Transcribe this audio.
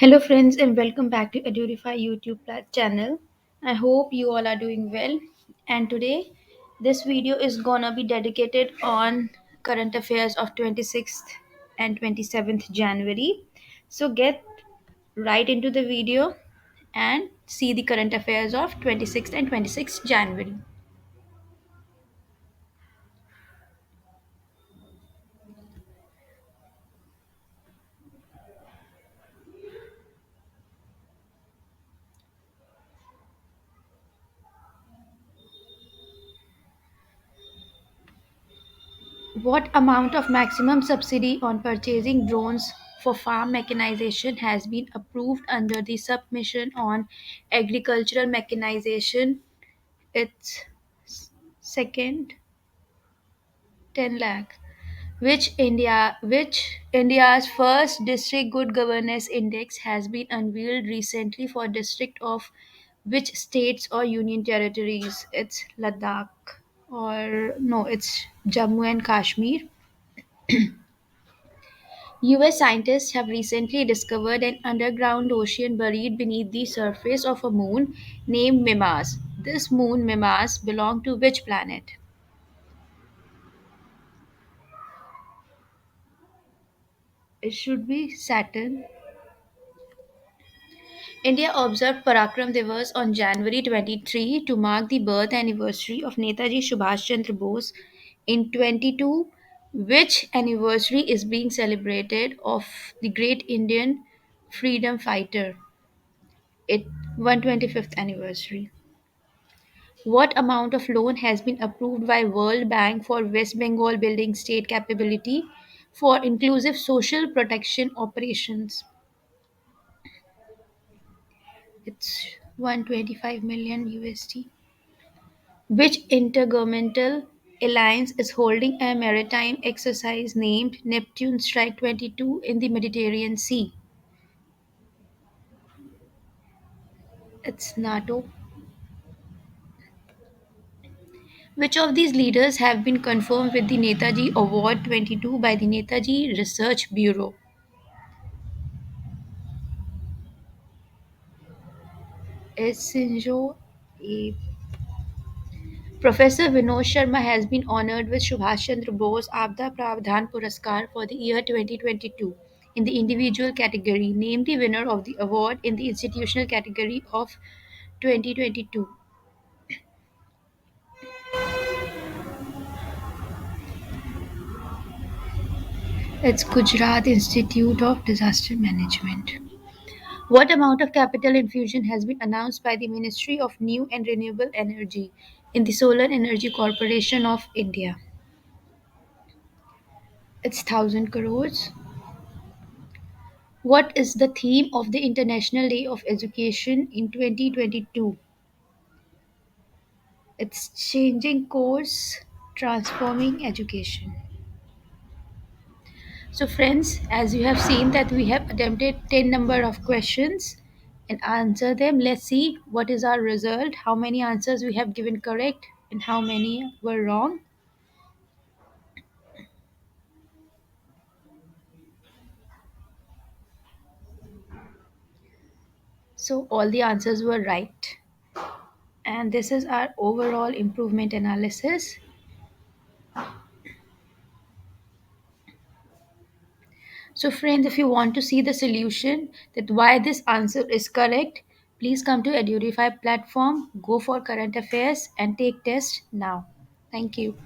Hello, friends, and welcome back to Edureify YouTube channel. I hope you all are doing well. And today, this video is gonna be dedicated on current affairs of 26th and 27th January. So get right into the video and see the current affairs of 26th and 26th January. What amount of maximum subsidy on purchasing drones for farm mechanization has been approved under the submission on agricultural mechanization? It's second 10 lakh. Which India's first district good governance index has been unveiled recently for district of which states or union territories? It's Ladakh or no, it's Jammu and Kashmir. US scientists have recently discovered an underground ocean buried beneath the surface of a moon named Mimas. This moon, Mimas, belonged to which planet? It should be Saturn. India observed Parakram Divas on January 23 to mark the birth anniversary of Netaji Subhash Chandra Bose. In 22, which anniversary is being celebrated of the great Indian freedom fighter? It 125th anniversary. What amount of loan has been approved by World Bank for West Bengal building state capability for inclusive social protection operations? It's 125 million USD. Which intergovernmental alliance is holding a maritime exercise named Neptune Strike 22 in the Mediterranean Sea? It's NATO. Which of these leaders have been confirmed with the Netaji Award 22 by the Netaji Research Bureau? It's Sinjo. A Professor Vinod Sharma has been honored with Subhash Chandra Bose Abda Pravdhan Puraskar for the year 2022 in the individual category. Name the winner of the award in the institutional category of 2022. It's Gujarat Institute of Disaster Management. What amount of capital infusion has been announced by the Ministry of New and Renewable Energy in the Solar Energy Corporation of India? It's 1000 crores. What is the theme of the International Day of Education in 2022? It's changing course, transforming education. So friends, as you have seen that we have attempted 10 number of questions and answer them. Let's see what is our result, how many answers we have given correct and how many were wrong. So all the answers were right. And this is our overall improvement analysis. So friends, if you want to see the solution that why this answer is correct, please come to Edureify platform, go for current affairs and take test now. Thank you.